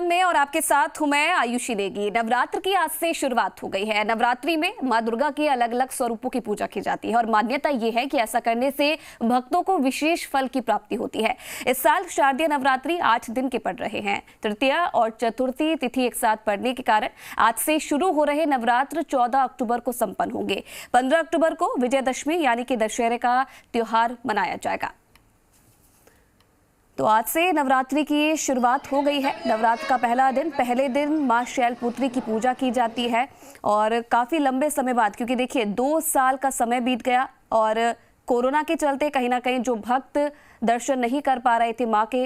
One में और आपके साथ हूं मैं आयुषी नेगी। नवरात्र की आज से शुरुआत हो गई है। नवरात्रि में मां दुर्गा के अलग अलग स्वरूपों की पूजा की जाती है और मान्यता ये है कि ऐसा करने से भक्तों को विशेष फल की प्राप्ति होती है। इस साल शारदीय नवरात्रि 8 दिन के पड़ रहे हैं। तृतीया और चतुर्थी तिथि एक साथ पड़ने के कारण आज से शुरू हो रहे नवरात्र 14 अक्टूबर को संपन्न होंगे। 15 अक्टूबर को विजयदशमी यानी कि दशहरे का त्योहार मनाया जाएगा। तो आज से नवरात्रि की शुरुआत हो गई है। नवरात्र का पहले दिन मां शैलपुत्री की पूजा की जाती है और काफी लंबे समय बाद, क्योंकि देखिए 2 साल का समय बीत गया और कोरोना के चलते कहीं ना कहीं जो भक्त दर्शन नहीं कर पा रहे थे मां के,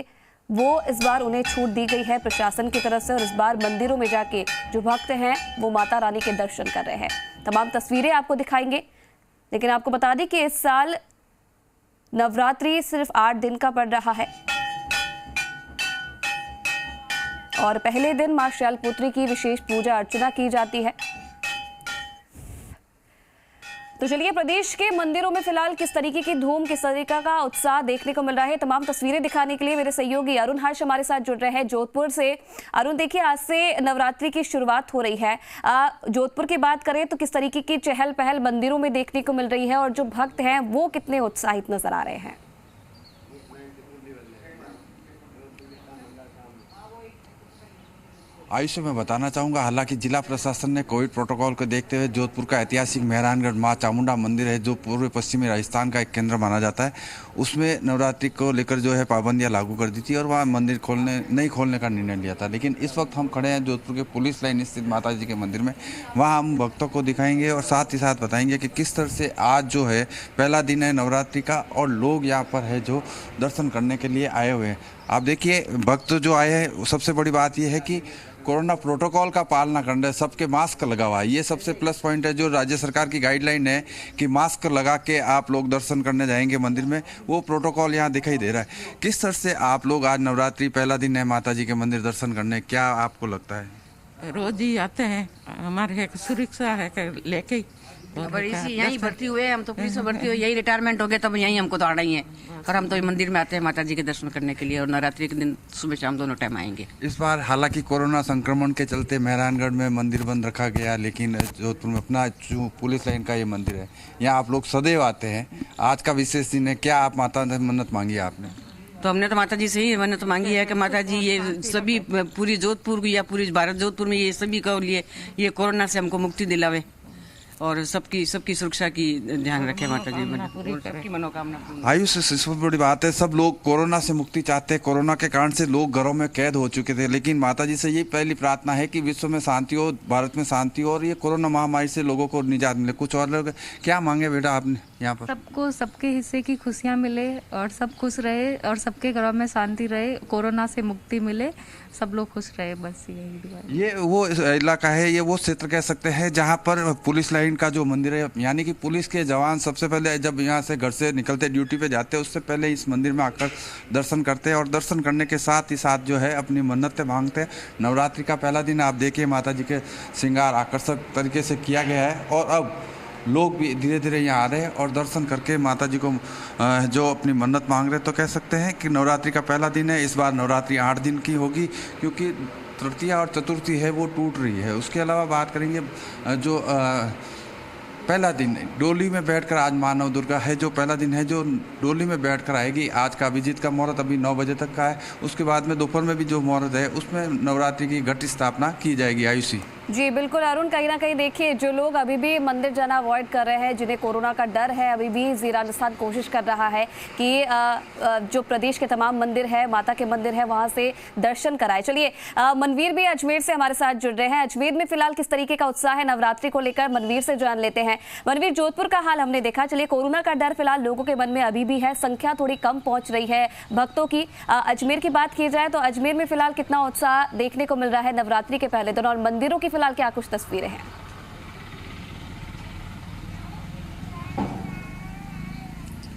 वो इस बार उन्हें छूट दी गई है प्रशासन की तरफ से और इस बार मंदिरों में जाके जो भक्त हैं वो माता रानी के दर्शन कर रहे हैं। तमाम तस्वीरें आपको दिखाएंगे, लेकिन आपको बता दें कि इस साल नवरात्रि सिर्फ 8 दिन का पड़ रहा है और पहले दिन मां शैलपुत्री की विशेष पूजा अर्चना की जाती है। तो चलिए, प्रदेश के मंदिरों में फिलहाल किस तरीके की धूम, किस तरीके का उत्साह देखने को मिल रहा है, तमाम तस्वीरें दिखाने के लिए मेरे सहयोगी अरुण हर्ष हमारे साथ जुड़ रहे हैं जोधपुर से। अरुण, देखिए आज से नवरात्रि की शुरुआत हो रही है। जोधपुर की बात करें तो किस तरीके की चहल पहल मंदिरों में देखने को मिल रही है और जो भक्त हैं वो कितने उत्साहित नजर आ रहे हैं? आयुष, मैं बताना चाहूँगा, हालांकि जिला प्रशासन ने कोविड प्रोटोकॉल को देखते हुए जोधपुर का ऐतिहासिक मेहरानगढ़ मां चामुंडा मंदिर है, जो पूर्व पश्चिमी राजस्थान का एक केंद्र माना जाता है, उसमें नवरात्रि को लेकर जो है पाबंदियां लागू कर दी थी और वहाँ मंदिर नहीं खोलने का निर्णय लिया था। लेकिन इस वक्त हम खड़े हैं जोधपुर के पुलिस लाइन स्थित माता जी के मंदिर में। वहाँ हम भक्तों को दिखाएंगे और साथ ही साथ बताएंगे कि किस तरह से आज जो है पहला दिन है नवरात्रि का और लोग यहाँ पर है जो दर्शन करने के लिए आए हुए हैं। आप देखिए, भक्त जो आए हैं, सबसे बड़ी बात यह है कि कोरोना प्रोटोकॉल का पालना कर रहे हैं, सबके मास्क लगा हुआ है। ये सबसे प्लस पॉइंट है। जो राज्य सरकार की गाइडलाइन है कि मास्क लगा के आप लोग दर्शन करने जाएंगे मंदिर में, वो प्रोटोकॉल यहाँ दिखाई दे रहा है। किस तरह से आप लोग आज नवरात्रि पहला दिन है माता जी के मंदिर दर्शन करने, क्या आपको लगता है? रोज ही आते हैं, हमारे एक सुरक्षा है लेके यहीं भर्ती हुए, हम तो पुलिस में भर्ती हुए, यही रिटायरमेंट हो गए तब यहीं हमको तो आना ही है। और हम तो मंदिर में आते हैं माता जी के दर्शन करने के लिए और नवरात्रि के दिन सुबह शाम दोनों टाइम आएंगे। इस बार हालांकि कोरोना संक्रमण के चलते मेहरानगढ़ में मंदिर बंद रखा गया, लेकिन जोधपुर में अपना जो पुलिस लाइन का ये मंदिर है, यहाँ आप लोग सदैव आते हैं। आज का विशेष दिन है, क्या आप माता से मन्नत मांगी आपने? तो हमने तो माता जी से ही मन्नत मांगी है कि माता जी ये सभी पूरी जोधपुर या पूरी भारत जोधपुर में ये सभी के लिए ये कोरोना से हमको मुक्ति दिलावे और सबकी सुरक्षा की ध्यान रखे माता जी, सबकी मनोकामना। आयुष, सबसे बड़ी बात है, सब लोग कोरोना से मुक्ति चाहते हैं। कोरोना के कारण से लोग घरों में कैद हो चुके थे, लेकिन माता जी से ये पहली प्रार्थना है कि विश्व में शांति हो, भारत में शांति हो और ये कोरोना महामारी से लोगों को निजात मिले। कुछ और लोग क्या मांगे बेटा आपने यहाँ पर? सबको सबके हिस्से की खुशियाँ मिले और सब खुश रहे और सबके घरों में शांति रहे, कोरोना से मुक्ति मिले, सब लोग खुश रहे, बस यही दुआ। ये वो इलाका है, ये वो क्षेत्र कह सकते हैं जहाँ पर पुलिस लाइन का जो मंदिर है, यानी कि पुलिस के जवान सबसे पहले जब यहाँ से घर से निकलते ड्यूटी पे जाते हैं उससे पहले इस मंदिर में आकर दर्शन करते हैं और दर्शन करने के साथ ही साथ जो है अपनी मन्नतें मांगते हैं। नवरात्रि का पहला दिन आप देखिए माता जी के श्रृंगार आकर्षक तरीके से किया गया है और अब लोग भी धीरे धीरे यहाँ आ रहे हैं और दर्शन करके माता जी को जो अपनी मन्नत मांग रहे हैं। तो कह सकते हैं कि नवरात्रि का पहला दिन है। इस बार नवरात्रि 8 दिन की होगी, क्योंकि तृतीया और चतुर्थी है वो टूट रही है। उसके अलावा बात करेंगे जो पहला दिन डोली में बैठकर आज मां नव दुर्गा है, जो पहला दिन है जो डोली में बैठकर आएगी। आज का अभिजीत का मुहूर्त अभी 9 बजे तक का है। उसके बाद में दोपहर में भी जो मुहूर्त है उसमें नवरात्रि की घट स्थापना की जाएगी। आयुषी जी बिल्कुल अरुण, कहीं ना कहीं देखिए जो लोग अभी भी मंदिर जाना अवॉइड कर रहे हैं, जिन्हें कोरोना का डर है, अभी भी राजस्थान कोशिश कर रहा है कि जो प्रदेश के तमाम मंदिर है, माता के मंदिर है, वहां से दर्शन कराए। चलिए, मनवीर भी अजमेर से हमारे साथ जुड़ रहे हैं। अजमेर में फिलहाल किस तरीके का उत्साह है नवरात्रि को लेकर, मनवीर से जान लेते हैं। मनवीर, जोधपुर का हाल हमने देखा, चलिए कोरोना का डर फिलहाल लोगों के मन में अभी भी है, संख्या थोड़ी कम पहुंच रही है भक्तों की। अजमेर की बात की जाए तो अजमेर में फिलहाल कितना उत्साह देखने को मिल रहा है नवरात्रि के पहले दिन और मंदिरों की फिलहाल क्या कुछ तस्वीरें हैं?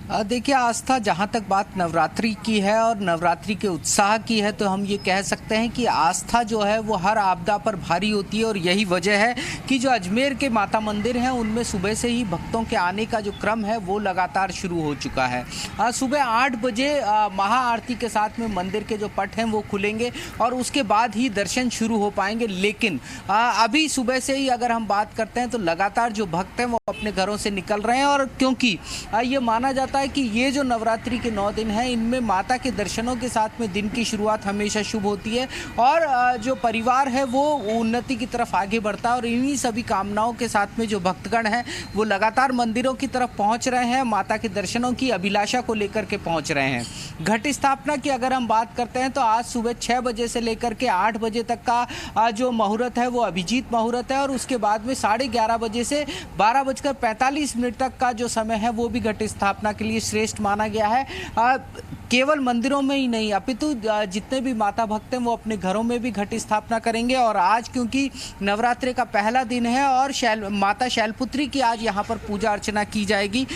देखिए आस्था, जहाँ तक बात नवरात्रि की है और नवरात्रि के उत्साह की है, तो हम ये कह सकते हैं कि आस्था जो है वो हर आपदा पर भारी होती है। और यही वजह है कि जो अजमेर के माता मंदिर हैं उनमें सुबह से ही भक्तों के आने का जो क्रम है वो लगातार शुरू हो चुका है। सुबह 8 बजे महाआरती के साथ में मंदिर के जो पट हैं वो खुलेंगे और उसके बाद ही दर्शन शुरू हो पाएंगे। लेकिन अभी सुबह से ही अगर हम बात करते हैं तो लगातार जो भक्त हैं वो अपने घरों से निकल रहे हैं। और क्योंकि ये माना जाता है कि ये जो नवरात्रि के 9 दिन हैं इनमें माता के दर्शनों के साथ में दिन की शुरुआत हमेशा शुभ होती है और जो परिवार है वो उन्नति की तरफ आगे बढ़ता है। और इन्हीं सभी कामनाओं के साथ में जो भक्तगण हैं वो लगातार मंदिरों की तरफ पहुंच रहे हैं, माता के दर्शनों की अभिलाषा को लेकर के पहुंच रहे हैं। घट स्थापना की अगर हम बात करते हैं तो आज सुबह 6 बजे से लेकर के 8 बजे तक का जो मुहूर्त है वो अभिजीत मुहूर्त है और उसके बाद में 11:30 बजे से 12:45 तक का जो समय है वो भी घट स्थापना के लिए श्रेष्ठ माना गया है। केवल मंदिरों में ही नहीं अपितु जितने भी माता भक्त हैं वो अपने घरों में भी घट स्थापना करेंगे। और आज क्योंकि नवरात्रि का पहला दिन है और माता शैलपुत्री की आज यहाँ पर पूजा अर्चना की जाएगी।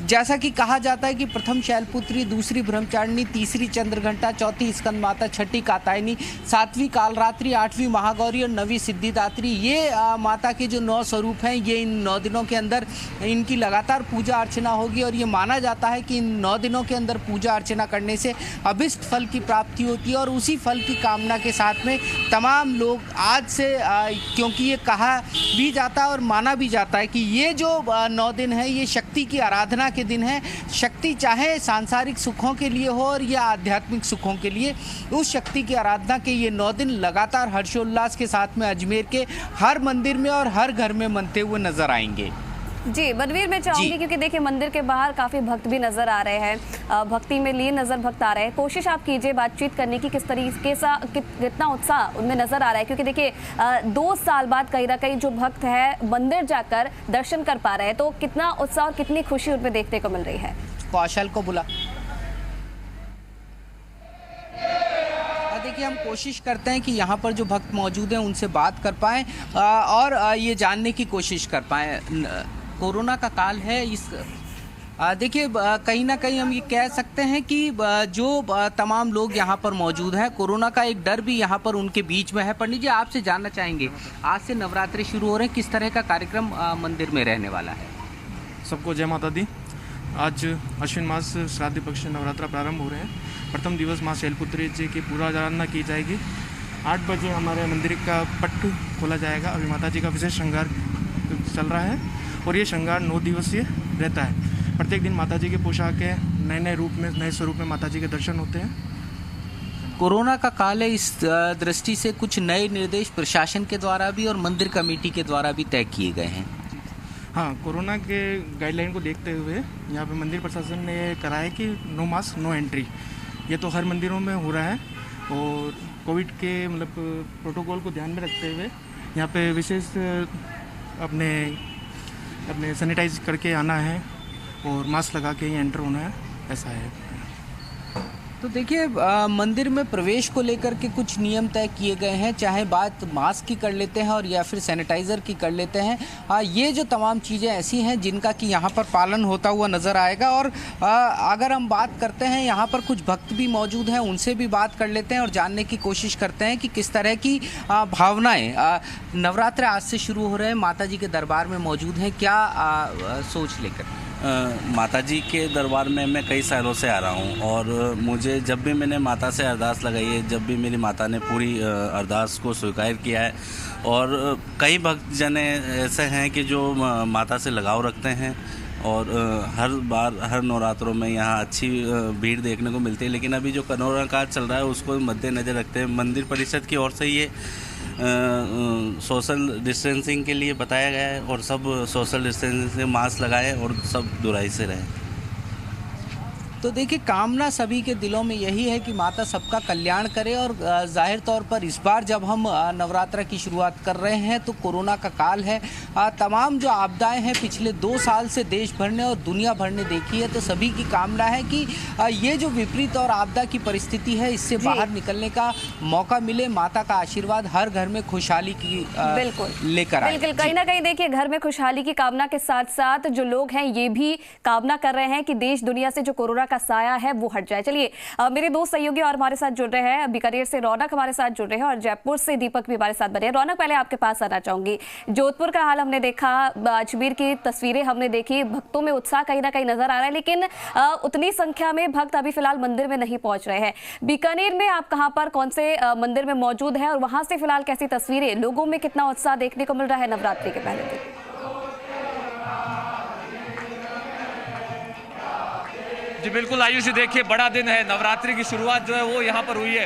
जैसा कि कहा जाता है कि प्रथम शैलपुत्री, दूसरी ब्रह्मचारिणी, तीसरी चंद्रघंटा, चौथी स्कंद माता, छठी कात्यायनी, 7वीं कालरात्रि, 8वीं महागौरी और 9वीं सिद्धिदात्री, ये माता के जो 9 स्वरूप हैं ये इन 9 दिनों के अंदर इनकी लगातार पूजा अर्चना होगी। और ये माना जाता है कि इन 9 दिनों के अंदर पूजा अर्चना करने से अभिष्ट फल की प्राप्ति होती है। और उसी फल की कामना के साथ में तमाम लोग आज से क्योंकि ये कहा भी जाता है और माना भी जाता है कि ये जो 9 दिन है ये शक्ति की आराधना के दिन है। शक्ति चाहे सांसारिक सुखों के लिए हो और या आध्यात्मिक सुखों के लिए, उस शक्ति की आराधना के ये 9 दिन लगातार हर्षोल्लास के साथ में अजमेर के हर मंदिर में और हर घर में मनते हुए नजर आएंगे। जी बनवीर, मैं चाहूंगी क्योंकि देखिए मंदिर के बाहर काफी भक्त भी नजर आ रहे हैं, भक्ति में लीन नजर भक्त आ रहे हैं। कोशिश आप कीजिए बातचीत करने की, किस तरीके से कितना उत्साह उनमें नजर आ रहा है, क्योंकि देखिए 2 साल बाद कहीं ना कहीं जो भक्त है मंदिर जाकर दर्शन कर पा रहे हैं, तो कितना उत्साह और कितनी खुशी उनमें देखने को मिल रही है। कौशल को बुला। देखिए हम कोशिश करते हैं कि यहाँ पर जो भक्त मौजूद हैं उनसे बात कर पाएं और ये जानने की कोशिश कर पाएं। कोरोना का काल है, इस देखिए कहीं ना कहीं हम ये कह सकते हैं कि जो तमाम लोग यहाँ पर मौजूद हैं, कोरोना का एक डर भी यहाँ पर उनके बीच में है। पंडित जी, आपसे जानना चाहेंगे, आज से नवरात्रि शुरू हो रहे हैं, किस तरह का कार्यक्रम मंदिर में रहने वाला है? सबको जय माता दी। आज अश्विन मास श्राद्ध पक्ष नवरात्रा प्रारंभ हो रहे हैं। प्रथम दिवस माँ शैलपुत्री जी की पूरा आराधना की जाएगी। 8 बजे हमारे मंदिर का पट खोला जाएगा। अभी माता जी का विशेष श्रृंगार चल रहा है और ये श्रृंगार 9 दिवसीय रहता है। प्रत्येक दिन माता जी के पोशाक के नए रूप में, नए स्वरूप में माता जी के दर्शन होते हैं। कोरोना का काल है, इस दृष्टि से कुछ नए निर्देश प्रशासन के द्वारा भी और मंदिर कमेटी के द्वारा भी तय किए गए हैं। हाँ, कोरोना के गाइडलाइन को देखते हुए यहाँ पे मंदिर प्रशासन ने करा है कि नो मास्क नो एंट्री। ये तो हर मंदिरों में हो रहा है और कोविड के मतलब प्रोटोकॉल को ध्यान में रखते हुए यहाँ पे विशेष अपने सैनिटाइज करके आना है और मास्क लगा के ही एंटर होना है, ऐसा है। तो देखिए मंदिर में प्रवेश को लेकर के कुछ नियम तय किए गए हैं, चाहे बात मास्क की कर लेते हैं और या फिर सैनिटाइज़र की कर लेते हैं। ये जो तमाम चीज़ें ऐसी हैं जिनका कि यहाँ पर पालन होता हुआ नज़र आएगा। और अगर हम बात करते हैं, यहाँ पर कुछ भक्त भी मौजूद हैं, उनसे भी बात कर लेते हैं और जानने की कोशिश करते हैं कि किस तरह की भावनाएँ नवरात्र आज से शुरू हो रहे हैं, माता जी के दरबार में मौजूद हैं, क्या सोच लेकर? माता जी के दरबार में मैं कई सालों से आ रहा हूँ और मुझे जब भी मैंने माता से अरदास लगाई है, जब भी मेरी माता ने पूरी अरदास को स्वीकार किया है। और कई भक्तजन ऐसे हैं कि जो माता से लगाव रखते हैं और हर बार हर नवरात्रों में यहाँ अच्छी भीड़ देखने को मिलती है। लेकिन अभी जो कोरोना काल चल रहा है उसको मद्देनज़र रखते हैं मंदिर परिषद की ओर से ये सोशल डिस्टेंसिंग के लिए बताया गया है और सब सोशल डिस्टेंसिंग से मास्क लगाएं और सब दूरी से रहें। तो देखिए, कामना सभी के दिलों में यही है कि माता सबका कल्याण करे। और जाहिर तौर पर इस बार जब हम नवरात्र की शुरुआत कर रहे हैं तो कोरोना का काल है। तमाम जो आपदाएं हैं पिछले 2 साल से देश भर ने और दुनिया भर ने देखी है, तो सभी की कामना है कि ये जो विपरीत और आपदा की परिस्थिति है इससे बाहर निकलने का मौका मिले। माता का आशीर्वाद हर घर में खुशहाली की लेकर आए। बिल्कुल, कहीं ना कहीं देखिए, घर में खुशहाली की कामना के साथ साथ जो लोग हैं ये भी कामना कर रहे हैं कि देश दुनिया से जो कोरोना का साया है वो हट जाए। चलिए, मेरे 2 सहयोगी और हमारे साथ जुड़ रहे हैं। बीकानेर से रौनक हमारे साथ जुड़ रहे हैं और जयपुर से दीपक भी हमारे साथ बने हैं। रौनक, पहले आपके पास आना चाहूंगी। जोधपुर का हाल हमने देखा, अजमेर की तस्वीरें हमने देखी, भक्तों में उत्साह कहीं ना कहीं नजर आ रहा है, लेकिन उतनी संख्या में भक्त अभी फिलहाल मंदिर में नहीं पहुंच रहे हैं। बीकानेर में आप कहां पर, कौन से मंदिर में मौजूद है और वहां से फिलहाल कैसी तस्वीरें, लोगों में कितना उत्साह देखने को मिल रहा है नवरात्रि के पहले दिन? जी बिल्कुल आयुषी, देखिए बड़ा दिन है, नवरात्रि की शुरुआत जो है वो यहाँ पर हुई है।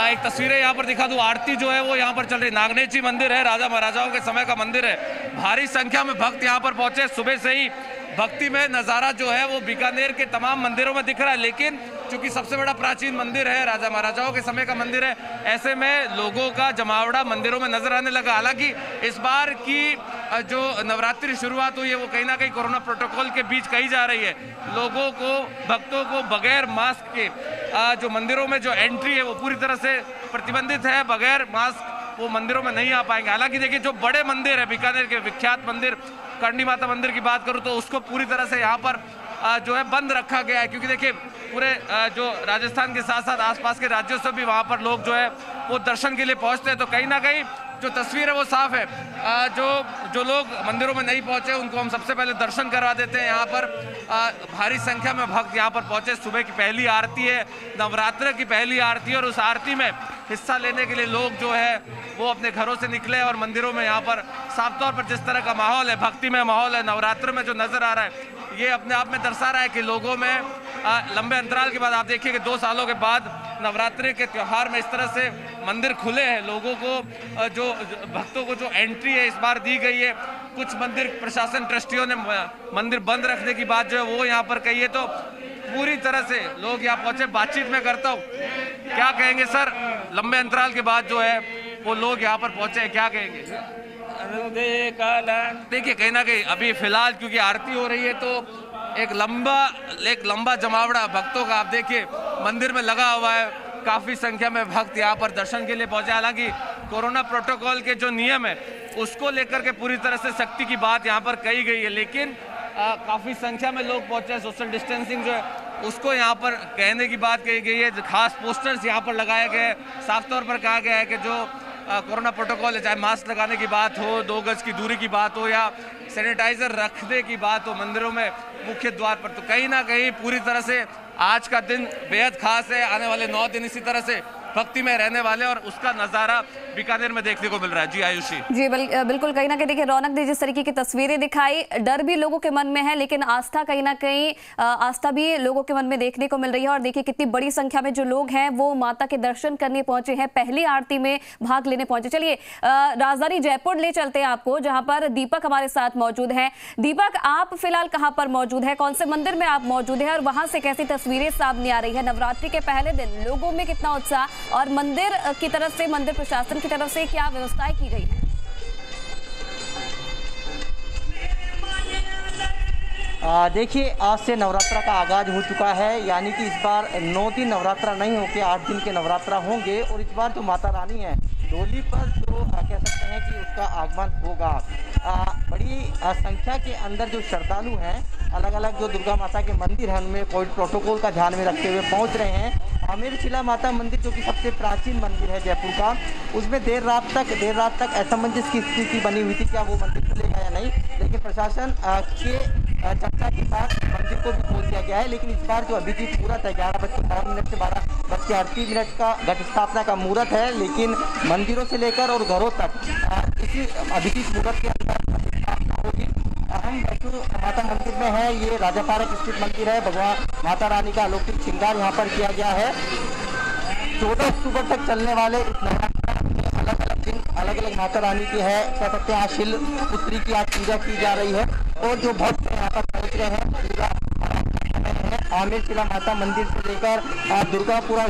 एक तस्वीरें यहाँ पर दिखा दूं, आरती जो है वो यहाँ पर चल रही। नागनेची मंदिर है, राजा महाराजाओं के समय का मंदिर है। भारी संख्या में भक्त यहाँ पर पहुंचे। सुबह से ही भक्ति में नज़ारा जो है वो बीकानेर के तमाम मंदिरों में दिख रहा है, लेकिन चूंकि सबसे बड़ा प्राचीन मंदिर है, राजा महाराजाओं के समय का मंदिर है, ऐसे में लोगों का जमावड़ा मंदिरों में नजर आने लगा। हालांकि इस बार की जो नवरात्रि शुरुआत हुई है वो कहीं ना कहीं कोरोना प्रोटोकॉल के बीच कही जा रही है। लोगों को, भक्तों को बगैर मास्क के जो मंदिरों में जो एंट्री है वो पूरी तरह से प्रतिबंधित है। बगैर मास्क वो मंदिरों में नहीं आ पाएंगे। हालांकि देखिए, जो बड़े मंदिर है, बीकानेर के विख्यात मंदिर करणी माता मंदिर की बात करूं तो उसको पूरी तरह से यहाँ पर जो है बंद रखा गया है, क्योंकि देखिए पूरे जो राजस्थान के साथ साथ आसपास के राज्यों से भी वहाँ पर लोग जो है वो दर्शन के लिए पहुँचते हैं। तो कहीं ना कहीं जो तस्वीर है वो साफ है। जो लोग मंदिरों में नहीं पहुंचे उनको हम सबसे पहले दर्शन करवा देते हैं। यहाँ पर भारी संख्या में भक्त यहाँ पर पहुंचे। सुबह की पहली आरती है, नवरात्र की पहली आरती, और उस आरती में हिस्सा लेने के लिए लोग जो है वो अपने घरों से निकले और मंदिरों में यहाँ पर साफ तौर पर जिस तरह का माहौल है, भक्तिमय माहौल है नवरात्र में जो नजर आ रहा है, ये अपने आप में दर्शा रहा है कि लोगों में लंबे अंतराल के बाद आप देखिए कि 2 सालों के बाद नवरात्रि के त्यौहार में इस तरह से मंदिर खुले हैं। लोगों को जो भक्तों को जो एंट्री है इस बार दी गई है। कुछ मंदिर प्रशासन ट्रस्टियों ने मंदिर बंद रखने की बात जो है वो यहाँ पर कही है। तो पूरी तरह से लोग यहाँ पहुंचे। बातचीत में करता हूँ, क्या कहेंगे सर, लंबे अंतराल के बाद जो है वो लोग यहाँ पर पहुंचे हैं, क्या कहेंगे? देखिए कहीं ना कहीं अभी फिलहाल क्योंकि आरती हो रही है तो एक लंबा जमावड़ा भक्तों का आप देखिए मंदिर में लगा हुआ है। काफ़ी संख्या में भक्त यहाँ पर दर्शन के लिए पहुंचे। हालांकि कोरोना प्रोटोकॉल के जो नियम है उसको लेकर के पूरी तरह से सख्ती की बात यहाँ पर कही गई है, लेकिन काफ़ी संख्या में लोग पहुंचे। सोशल डिस्टेंसिंग जो है उसको यहाँ पर कहने की बात कही गई है। खास पोस्टर्स यहाँ पर लगाए गए, साफ तौर पर कहा गया है कि जो कोरोना प्रोटोकॉल है, चाहे मास्क लगाने की बात हो, 2 गज की दूरी की बात हो या सैनिटाइजर रखने की बात हो मंदिरों में मुख्य द्वार पर, तो कहीं ना कहीं पूरी तरह से आज का दिन बेहद खास है। आने वाले 9 दिन इसी तरह से भक्ति में रहने वाले और उसका नज़ारा बीकानेर में देखने को मिल रहा है। जी आयुषी। जी बिल्कुल, कहीं ना कहीं देखिए रौनक ने जिस तरीके की तस्वीरें दिखाई, डर भी लोगों के मन में है, लेकिन आस्था कहीं ना कहीं आस्था भी लोगों के मन में देखने को मिल रही है। और देखिए कितनी बड़ी संख्या में जो लोग हैं वो माता के दर्शन करने पहुंचे हैं, पहली आरती में भाग लेने पहुंचे। चलिए राजधानी जयपुर ले चलते हैं आपको, जहां पर दीपक हमारे साथ मौजूद है। दीपक, आप फिलहाल कहाँ पर मौजूद है, कौन से मंदिर में आप मौजूद है और वहां से कैसी तस्वीरें सामने आ रही है? नवरात्रि के पहले दिन लोगों में कितना उत्साह और मंदिर की तरफ से, मंदिर प्रशासन की तरफ से क्या व्यवस्थाएं की गई है? देखिए आज से नवरात्रा का आगाज हो चुका है, यानी कि इस बार 9 दिन नवरात्रा नहीं होके 8 दिन के नवरात्रा होंगे। और इस बार जो माता रानी है डोली पर जो कह सकते हैं कि उसका आगमन होगा। बड़ी संख्या के अंदर जो श्रद्धालु हैं, अलग अलग जो दुर्गा माता के मंदिर हैं उनमें कोविड प्रोटोकॉल का ध्यान में रखते हुए पहुंच रहे हैं। आमेर शिला माता मंदिर जो कि सबसे प्राचीन मंदिर है जयपुर का, उसमें देर रात तक असमंजस की स्थिति बनी हुई थी, क्या वो मंदिर खुलेगा या नहीं। लेकिन प्रशासन के चर्चा के बाद मंदिर को भी खोल दिया गया है। लेकिन इस बार जो अभिजीत मुहूर्त है 11:52 से 12:38 का घट स्थापना का मुहूर्त है, लेकिन मंदिरों से लेकर और घरों तक इसी अभिजीत मुहूर्त के अंदर स्थापना होगी। हम वैष्णो माता मंदिर में है, ये राजा पार्क स्थित मंदिर है। भगवान माता रानी का अलौकिक श्रृंगार यहाँ पर किया गया है। 14 अक्टूबर तक चलने वाले इस नवरात्र में अलग अलग दिन अलग अलग माता रानी की है, कह सकते हैं आज शिल पुत्री की आज पूजा की जा रही है। और जो भक्त यहाँ पर पहुँच रहे हैं पूरा समय है, मिर्चिला माता मंदिर से लेकर दुर्गापुरा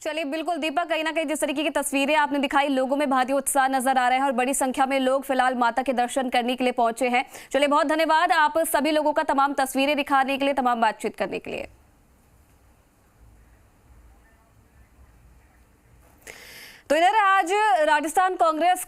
चलिए बिल्कुल दीपक, कहीं ना कहीं जिस तरीके की तस्वीरें आपने दिखाई, लोगों में भारी उत्साह नजर आ रहा है और बड़ी संख्या में लोग फिलहाल माता के दर्शन करने के लिए पहुंचे हैं। चलिए बहुत धन्यवाद आप सभी लोगों का, तमाम तस्वीरें दिखाने के लिए, तमाम बातचीत करने के लिए। तो इधर आज राजस्थान कांग्रेस